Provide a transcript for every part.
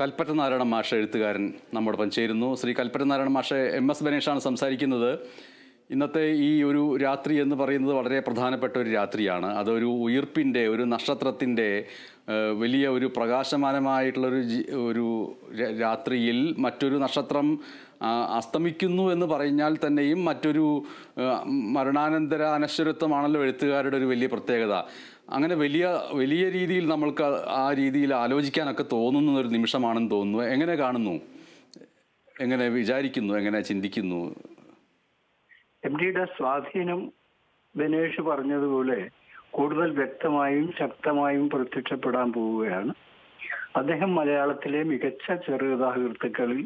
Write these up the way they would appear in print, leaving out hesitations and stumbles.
കൽപ്പറ്റ നാരായണ മാഷ് എഴുത്തുകാരൻ നമ്മോടൊപ്പം ചേരുന്നു. ശ്രീ കൽപ്പറ്റ നാരായണ മാഷ്, MS ബനേഷാണ് സംസാരിക്കുന്നത്. ഇന്നത്തെ ഈ ഒരു രാത്രി എന്ന് പറയുന്നത് വളരെ പ്രധാനപ്പെട്ട ഒരു രാത്രിയാണ്. അതൊരു ഉയിർപ്പിൻ്റെ, ഒരു നക്ഷത്രത്തിൻ്റെ വലിയ ഒരു പ്രകാശമാനമായിട്ടുള്ളൊരു രാത്രിയിൽ മറ്റൊരു നക്ഷത്രം അസ്തമിക്കുന്നു എന്ന് പറഞ്ഞാൽ തന്നെയും മറ്റൊരു മരണാനന്തര അനശ്വരത്വമാണല്ലോ എഴുത്തുകാരുടെ ഒരു വലിയ പ്രത്യേകത. അങ്ങനെ വലിയ രീതിയിൽ നമ്മൾക്ക് ആ രീതിയിൽ ആലോചിക്കാനൊക്കെ തോന്നുന്ന ഒരു നിമിഷമാണെന്ന് തോന്നുന്നു. എങ്ങനെ കാണുന്നു, എങ്ങനെ വിചാരിക്കുന്നു, എങ്ങനെ ചിന്തിക്കുന്നു? MTയുടെ സ്വാധീനം ബനേഷ് പറഞ്ഞതുപോലെ കൂടുതൽ വ്യക്തമായും ശക്തമായും പ്രത്യക്ഷപ്പെടാൻ പോവുകയാണ്. അദ്ദേഹം മലയാളത്തിലെ മികച്ച ചെറുകഥാകൃത്തുക്കളിൽ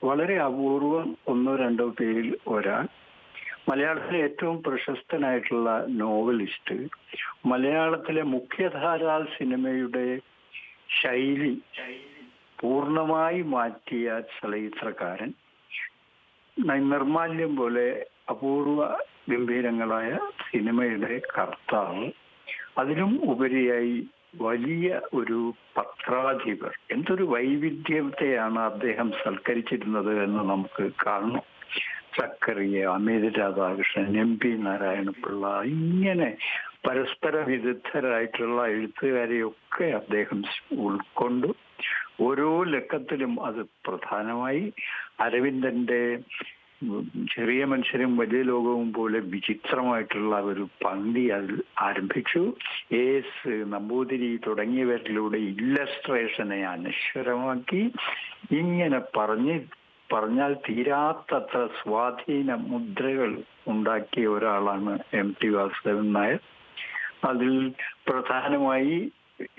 വളരെ അപൂർവം ഒന്നോ രണ്ടോ പേരിൽ ഒരാൾ, മലയാളത്തിലെ ഏറ്റവും പ്രശസ്തനായിട്ടുള്ള നോവലിസ്റ്റ്, മലയാളത്തിലെ മുഖ്യധാരാ സിനിമയുടെ ശൈലി പൂർണ്ണമായി മാറ്റിയ ചലച്ചിത്രകാരൻ, നിർമാല്യം പോലെ അപൂർവ ഗംഭീരങ്ങളായ സിനിമയുടെ കർത്താവ്, അതിലും ഉപരിയായി വലിയ ഒരു പത്രാധിപർ. എന്തൊരു വൈവിധ്യത്തെയാണ് അദ്ദേഹം സൽക്കരിച്ചിരുന്നത് എന്ന് നമുക്ക് കാണണം. ചക്കറിയ, അമേത് രാധാകൃഷ്ണൻ, MP നാരായണപിള്ള, ഇങ്ങനെ പരസ്പര വിരുദ്ധരായിട്ടുള്ള എഴുത്തുകാരെയൊക്കെ അദ്ദേഹം ഉൾക്കൊണ്ടു. ഓരോ ലക്കത്തിലും അത് പ്രധാനമായി അരവിന്ദന്റെ ചെറിയ മനുഷ്യരും വലിയ ലോകവും പോലെ വിചിത്രമായിട്ടുള്ള ഒരു പങ്ക്തി അതിൽ ആരംഭിച്ചു. AS നമ്പൂതിരി തുടങ്ങിയവരിലൂടെ ഇല്ലസ്ട്രേഷനെ അനശ്വരമാക്കി. ഇങ്ങനെ പറഞ്ഞാൽ തീരാത്തത്ര സ്വാധീന മുദ്രകൾ ഉണ്ടാക്കിയ ഒരാളാണ് MT വാസുദേവൻ നായർ. അതിൽ പ്രധാനമായി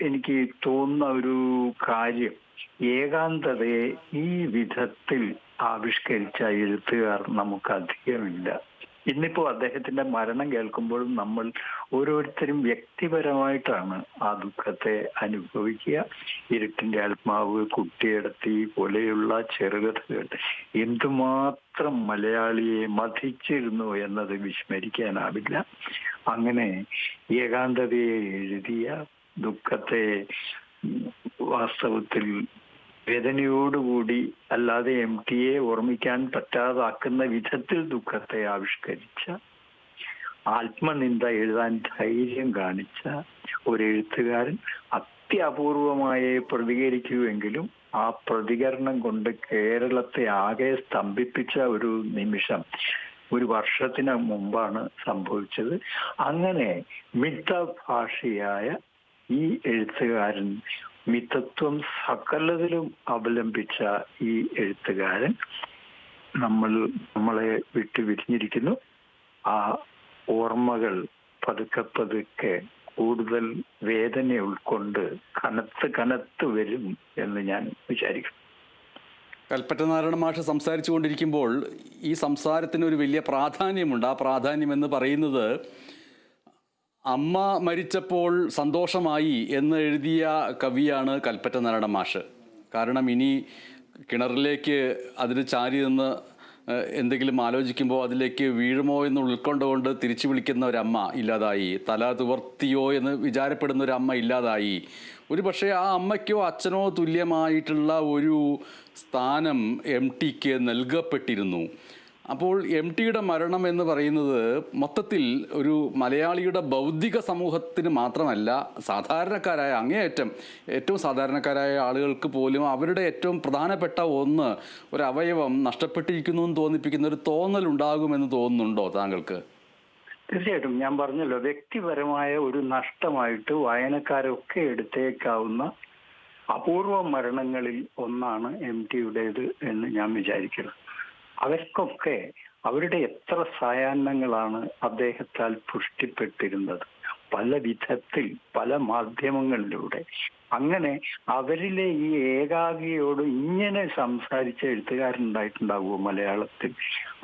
എനിക്ക് തോന്നുന്ന ഒരു കാര്യം, ഏകാന്തതയെ ഈ വിധത്തിൽ ആവിഷ്കരിച്ച എഴുത്തുകാർ നമുക്ക് അധികമില്ല. ഇന്നിപ്പോ അദ്ദേഹത്തിന്റെ മരണം കേൾക്കുമ്പോഴും നമ്മൾ ഓരോരുത്തരും വ്യക്തിപരമായിട്ടാണ് ആ ദുഃഖത്തെ അനുഭവിക്കുക. ഇരുട്ടിന്റെ ആത്മാവ്, കുട്ടിയെടത്തി പോലെയുള്ള ചെറുകഥകൾ എന്തുമാത്രം മലയാളിയെ മഥിച്ചിരുന്നു എന്നത് വിസ്മരിക്കാനാവില്ല. അങ്ങനെ ഏകാന്തതയെ എഴുതിയ, ദുഃഖത്തെ വാസ്തവത്തിൽ വേദനയോടുകൂടി അല്ലാതെ MTയെ ഓർമ്മിക്കാൻ പറ്റാതാക്കുന്ന വിധത്തിൽ ദുഃഖത്തെ ആവിഷ്കരിച്ച, ആത്മനിന്ദ എഴുതാൻ ധൈര്യം കാണിച്ച ഒരു എഴുത്തുകാരൻ അത്യപൂർവമായേ പ്രതികരിക്കുമെങ്കിലും ആ പ്രതികരണം കൊണ്ട് കേരളത്തെ ആകെ സ്തംഭിപ്പിച്ച ഒരു നിമിഷം ഒരു വർഷത്തിന് മുമ്പാണ് സംഭവിച്ചത്. അങ്ങനെ മിതഭാഷിയായ ഈ എഴുത്തുകാരൻ, മിതത്വം സകലതിലും അവലംബിച്ച ഈ എഴുത്തുകാരൻ നമ്മളെ വിട്ടു വിരിഞ്ഞിരിക്കുന്നു. ആ ഓർമ്മകൾ പതുക്കെ കൂടുതൽ വേദന ഉൾക്കൊണ്ട് കനത്ത് വരും എന്ന് ഞാൻ വിചാരിക്കുന്നു. കൽപ്പറ്റ നാരായണ മാഷ് സംസാരിച്ചു കൊണ്ടിരിക്കുമ്പോൾ ഈ സംസാരത്തിന് ഒരു വലിയ പ്രാധാന്യമുണ്ട്. ആ പ്രാധാന്യം എന്ന് പറയുന്നത്, അമ്മ മരിച്ചപ്പോൾ സന്തോഷമായി എന്ന് എഴുതിയ കവിയാണ് കൽപ്പറ്റ നാരായണ മാഷ്. കാരണം ഇനി കിണറിലേക്ക് അതിന് ചാരി നിന്ന് എന്തെങ്കിലും ആലോചിക്കുമ്പോൾ അതിലേക്ക് വീഴുമോ എന്ന് ഉൾക്കൊണ്ടുകൊണ്ട് തിരിച്ചു വിളിക്കുന്ന ഒരമ്മ ഇല്ലാതായി, തല തുവർത്തിയോ എന്ന് വിചാരപ്പെടുന്ന ഒരമ്മ ഇല്ലാതായി. ഒരു പക്ഷേ ആ അമ്മയ്ക്കോ അച്ഛനോ തുല്യമായിട്ടുള്ള ഒരു സ്ഥാനം MTക്ക് നൽകപ്പെട്ടിരുന്നു. അപ്പോൾ MTയുടെ മരണം എന്ന് പറയുന്നത് മൊത്തത്തിൽ ഒരു മലയാളിയുടെ ബൗദ്ധിക സമൂഹത്തിന് മാത്രമല്ല, സാധാരണക്കാരായ ഏറ്റവും സാധാരണക്കാരായ ആളുകൾക്ക് പോലും അവരുടെ ഏറ്റവും പ്രധാനപ്പെട്ട ഒരു അവയവം നഷ്ടപ്പെട്ടിരിക്കുന്നു എന്ന് തോന്നിപ്പിക്കുന്ന ഒരു തോന്നലുണ്ടാകുമെന്ന് തോന്നുന്നുണ്ടോ താങ്കൾക്ക്? തീർച്ചയായിട്ടും. ഞാൻ പറഞ്ഞല്ലോ, വ്യക്തിപരമായ ഒരു നഷ്ടമായിട്ട് വായനക്കാരൊക്കെ എടുത്തേക്കാവുന്ന അപൂർവ മരണങ്ങളിൽ ഒന്നാണ് MTയുടേത് എന്ന് ഞാൻ വിചാരിക്കുന്നു. അവർക്കൊക്കെ അവരുടെ എത്ര സായാഹ്നങ്ങളാണ് അദ്ദേഹത്താൽ പുഷ്ടിപ്പെട്ടിരുന്നത്, പല വിധത്തിൽ, പല മാധ്യമങ്ങളിലൂടെ. അങ്ങനെ അവരിലെ ഈ ഏകാഗിയോട് ഇങ്ങനെ സംസാരിച്ച എഴുത്തുകാരുണ്ടായിട്ടുണ്ടാവുമോ മലയാളത്തിൽ?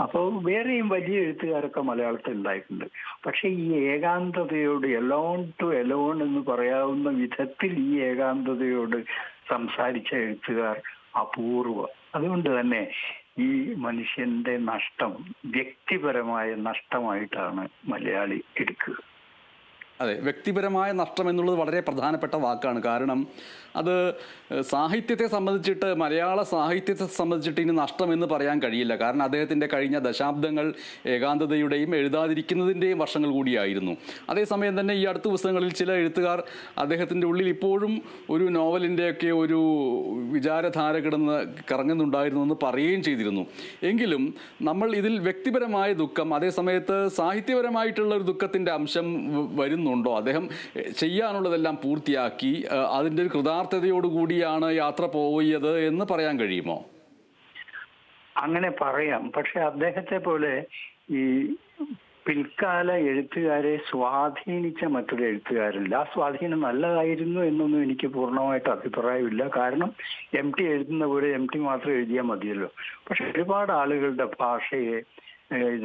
അപ്പോൾ വേറെയും വലിയ എഴുത്തുകാരൊക്കെ മലയാളത്തിൽ ഉണ്ടായിട്ടുണ്ട്. പക്ഷെ ഈ ഏകാന്തതയോട്, എലോൺ ടു എലോൺ എന്ന് പറയാവുന്ന വിധത്തിൽ ഈ ഏകാന്തതയോട് സംസാരിച്ച എഴുത്തുകാർ അപൂർവം. അതുകൊണ്ട് തന്നെ ഈ മനുഷ്യന്റെ നഷ്ടം വ്യക്തിപരമായ നഷ്ടമായിട്ടാണ് മലയാളി എടുക്കുക. അതെ, വ്യക്തിപരമായ നഷ്ടം എന്നുള്ളത് വളരെ പ്രധാനപ്പെട്ട വാക്കാണ്. കാരണം അത് സാഹിത്യത്തെ സംബന്ധിച്ചിട്ട്, മലയാള സാഹിത്യത്തെ സംബന്ധിച്ചിട്ട് ഇനി നഷ്ടമെന്ന് പറയാൻ കഴിയില്ല. കാരണം അദ്ദേഹത്തിൻ്റെ കഴിഞ്ഞ ദശാബ്ദങ്ങൾ ഏകാന്തതയുടെയും എഴുതാതിരിക്കുന്നതിൻ്റെയും വർഷങ്ങൾ കൂടിയായിരുന്നു. അതേസമയം തന്നെ ഈ അടുത്ത പുസ്തകങ്ങളിൽ ചില എഴുത്തുകാർ അദ്ദേഹത്തിൻ്റെ ഉള്ളിൽ ഇപ്പോഴും ഒരു നോവലിൻ്റെയൊക്കെ ഒരു വിചാരധാര കിടന്ന് കറങ്ങുന്നുണ്ടായിരുന്നു എന്ന് പറയുകയും ചെയ്തിരുന്നു. എങ്കിലും നമ്മൾ ഇതിൽ വ്യക്തിപരമായ ദുഃഖം, അതേസമയത്ത് സാഹിത്യപരമായിട്ടുള്ള ഒരു ദുഃഖത്തിൻ്റെ അംശം വരുന്നുണ്ടോ? അദ്ദേഹം ചെയ്യാനുള്ളതെല്ലാം പൂർത്തിയാക്കി അതിൻ്റെ ഒരു കൃതാർത്ഥതയോടുകൂടിയാണ് യാത്ര പോയത് എന്ന് പറയാൻ കഴിയുമോ? അങ്ങനെ പറയാം. പക്ഷെ അദ്ദേഹത്തെ പോലെ ഈ പിൽക്കാല എഴുത്തുകാരെ സ്വാധീനിച്ച മറ്റൊരു എഴുത്തുകാരില്ല. ആ സ്വാധീനം നല്ലതായിരുന്നു എന്നൊന്നും എനിക്ക് പൂർണ്ണമായിട്ട് അഭിപ്രായമില്ല. കാരണം MT എഴുതുന്ന പോലെ MT മാത്രം എഴുതിയാൽ മതിയല്ലോ. പക്ഷെ ഒരുപാട് ആളുകളുടെ ഭാഷയെ,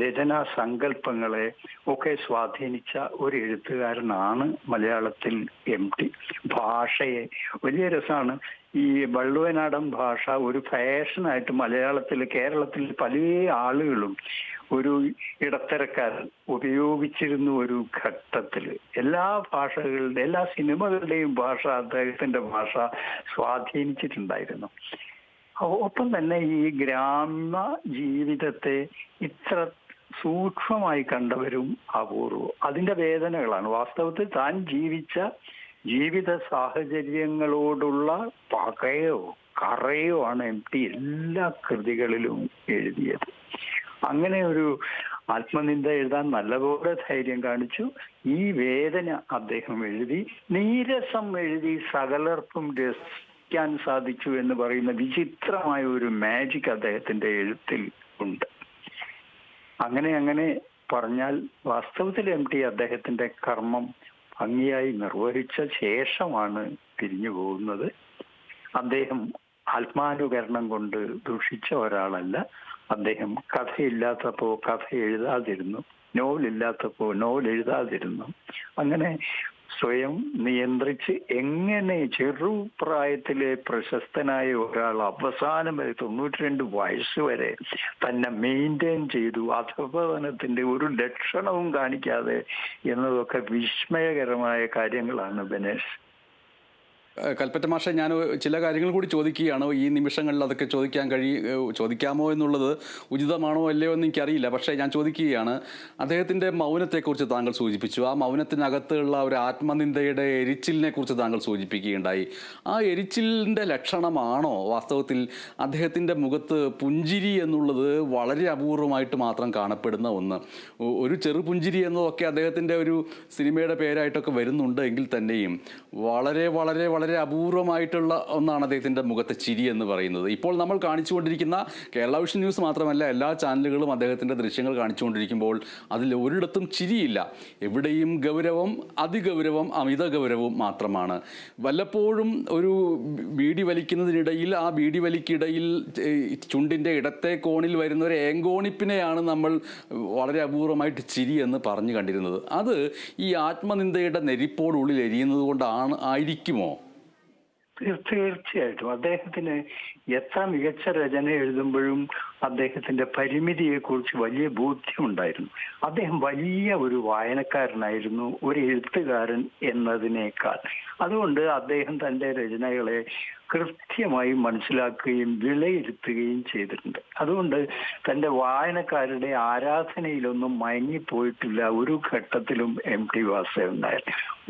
രചനാ സങ്കല്പങ്ങളെ ഒക്കെ സ്വാധീനിച്ച ഒരു എഴുത്തുകാരനാണ് മലയാളത്തിൽ MT. ഭാഷയെ വലിയ രസമാണ്. ഈ വള്ളുവനാടൻ ഭാഷ ഒരു ഫാഷനായിട്ട് കേരളത്തിൽ പല ആളുകളും ഒരു ഇടത്തരക്കാരൻ ഉപയോഗിച്ചിരുന്നു. ഒരു ഘട്ടത്തിൽ എല്ലാ സിനിമകളുടെയും ഭാഷ അദ്ദേഹത്തിന്റെ ഭാഷ സ്വാധീനിച്ചിട്ടുണ്ടായിരുന്നു. ഒപ്പം തന്നെ ഈ ഗ്രാമ ജീവിതത്തെ ഇത്ര സൂക്ഷ്മമായി കണ്ടവരും അപൂർവം. അതിന്റെ വേദനകളാണ് വാസ്തവത്തിൽ താൻ ജീവിച്ച ജീവിത സാഹചര്യങ്ങളോടുള്ള പകയോ കറയോ ആണ് MT എല്ലാ കൃതികളിലും എഴുതിയത്. അങ്ങനെ ഒരു ആത്മനിന്ദ എഴുതാൻ നല്ലപോലെ ധൈര്യം കാണിച്ചു. ഈ വേദന അദ്ദേഹം എഴുതി, നീരസം എഴുതി സകലർക്കും രസിക്കാൻ സാധിച്ചു എന്ന് പറയുന്ന വിചിത്രമായ ഒരു മാജിക് അദ്ദേഹത്തിന്റെ എഴുത്തിൽ ഉണ്ട്. അങ്ങനെ പറഞ്ഞാൽ വാസ്തവത്തിൽ MT അദ്ദേഹത്തിന്റെ കർമ്മം ഭംഗിയായി നിർവഹിച്ച ശേഷമാണ് പിരിഞ്ഞു പോകുന്നത്. അദ്ദേഹം ആത്മാനുകരണം കൊണ്ട് ദുഷിച്ച ഒരാളല്ല. അദ്ദേഹം കഥയില്ലാത്തപ്പോ കഥ എഴുതാതിരുന്നു, നോവലില്ലാത്തപ്പോ നോവൽ എഴുതാതിരുന്നു. അങ്ങനെ സ്വയം നിയന്ത്രിച്ച് എങ്ങനെ ചെറുപ്രായത്തിലെ പ്രശസ്തനായ ഒരാൾ അവസാനം വരെ 92 വയസ്സ് വരെ തന്നെ മെയിൻറ്റെയിൻ ചെയ്തു, അധപതനത്തിന്റെ ഒരു ലക്ഷണവും കാണിക്കാതെ എന്നതൊക്കെ വിസ്മയകരമായ കാര്യങ്ങളാണ് ബനേഷ്. കൽപ്പറ്റ മാഷെ, ഞാൻ ചില കാര്യങ്ങൾ കൂടി ചോദിക്കുകയാണ്. ഈ നിമിഷങ്ങളിൽ അതൊക്കെ ചോദിക്കാമോ എന്നുള്ളത് ഉചിതമാണോ അല്ലയോ എന്ന് എനിക്കറിയില്ല. പക്ഷേ ഞാൻ ചോദിക്കുകയാണ്, അദ്ദേഹത്തിൻ്റെ മൗനത്തെക്കുറിച്ച് താങ്കൾ സൂചിപ്പിച്ചു. ആ മൗനത്തിനകത്തുള്ള ഒരു ആത്മനിന്ദയുടെ എരിച്ചിലിനെ കുറിച്ച് താങ്കൾ സൂചിപ്പിക്കുകയുണ്ടായി. ആ എരിച്ചിലിൻ്റെ ലക്ഷണമാണോ വാസ്തവത്തിൽ അദ്ദേഹത്തിൻ്റെ മുഖത്ത് പുഞ്ചിരി എന്നുള്ളത് വളരെ അപൂർവമായിട്ട് മാത്രം കാണപ്പെടുന്ന ഒന്ന്? ഒരു ചെറു പുഞ്ചിരി എന്നതൊക്കെ അദ്ദേഹത്തിൻ്റെ ഒരു സിനിമയുടെ പേരായിട്ടൊക്കെ വരുന്നുണ്ട് എങ്കിൽ തന്നെയും വളരെ വളരെ വളരെ അപൂർവമായിട്ടുള്ള ഒന്നാണ് അദ്ദേഹത്തിൻ്റെ മുഖത്തെ ചിരി എന്ന് പറയുന്നത്. ഇപ്പോൾ നമ്മൾ കാണിച്ചുകൊണ്ടിരിക്കുന്ന കേരള വിഷൻ ന്യൂസ് മാത്രമല്ല, എല്ലാ ചാനലുകളും അദ്ദേഹത്തിൻ്റെ ദൃശ്യങ്ങൾ കാണിച്ചുകൊണ്ടിരിക്കുമ്പോൾ അതിൽ ഒരിടത്തും ചിരിയില്ല. എവിടെയും ഗൗരവം, അതിഗൗരവം, അമിത ഗൗരവവും മാത്രമാണ്. വല്ലപ്പോഴും ഒരു ബീഡി വലിക്കുന്നതിനിടയിൽ ആ ബീഡി വലിക്കിടയിൽ ചുണ്ടിൻ്റെ ഇടത്തെ കോണിൽ വരുന്ന ഒരു ഏങ്കോണിപ്പിനെയാണ് നമ്മൾ വളരെ അപൂർവമായിട്ട് ചിരി എന്ന് പറഞ്ഞു കണ്ടിരുന്നത്. അത് ഈ ആത്മനിന്ദയുടെ നെരിപ്പോടുള്ളിൽ എരിയുന്നത് ആയിരിക്കുമോ? തീർച്ചയായിട്ടും. അദ്ദേഹത്തിന് എത്ര മികച്ച രചന എഴുതുമ്പോഴും അദ്ദേഹത്തിന്റെ പരിമിതിയെക്കുറിച്ച് വലിയ ബോധ്യമുണ്ടായിരുന്നു. അദ്ദേഹം വലിയ ഒരു വായനക്കാരനായിരുന്നു, ഒരു എഴുത്തുകാരൻ എന്നതിനേക്കാൾ. അതുകൊണ്ട് അദ്ദേഹം തന്റെ രചനകളെ കൃത്യമായി മനസ്സിലാക്കുകയും വിലയിരുത്തുകയും ചെയ്തിട്ടുണ്ട്. അതുകൊണ്ട് തന്റെ വായനക്കാരുടെ ആരാധനയിലൊന്നും മയങ്ങിപ്പോയിട്ടില്ല ഒരു ഘട്ടത്തിലും MT വാസുദേവൻ നായർ.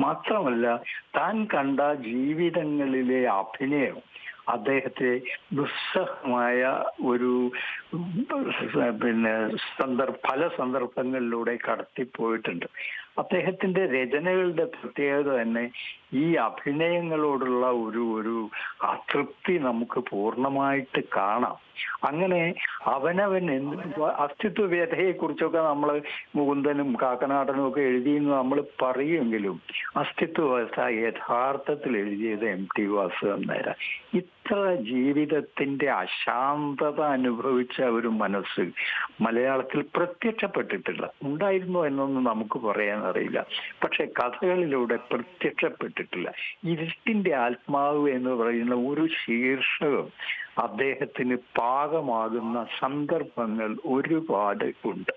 മാത്രമല്ല, താൻ കണ്ട ജീവിതങ്ങളിലെ അഭിനയം അദ്ദേഹത്തെ ദുസ്സഹമായ ഒരു പല സന്ദർഭങ്ങളിലൂടെ കടത്തിപ്പോയിട്ടുണ്ട്. അദ്ദേഹത്തിന്റെ രചനകളുടെ പ്രത്യേകത തന്നെ ഈ അഭിനയങ്ങളോടുള്ള ഒരു അതൃപ്തി നമുക്ക് പൂർണ്ണമായിട്ട് കാണാം. അങ്ങനെ അവനവൻ അസ്തിത്വവേദയെ കുറിച്ചൊക്കെ നമ്മൾ മുകുന്ദനും കാക്കനാടനും ഒക്കെ എഴുതിയെന്ന് നമ്മൾ പറയുമെങ്കിലും അസ്തിത്വവേദ യഥാർത്ഥത്തിൽ എഴുതിയത് MT വാസുദേവൻ നായർ. ഇത്ര ജീവിതത്തിന്റെ അശാന്തത അനുഭവിച്ച ഒരു മനസ്സ് മലയാളത്തിൽ പ്രത്യക്ഷപ്പെട്ടിട്ടില്ല. ഉണ്ടായിരുന്നു എന്നൊന്നും നമുക്ക് പറയാൻ അറിയില്ല, പക്ഷെ കഥകളിലൂടെ പ്രത്യക്ഷപ്പെട്ടിട്ടില്ല. ഇരുട്ടിന്റെ ആത്മാവ് എന്ന് പറയുന്ന ഒരു ശീർഷകം അദ്ദേഹത്തിന് പാകമാകുന്ന സന്ദർഭങ്ങൾ ഒരുപാട് ഉണ്ട്.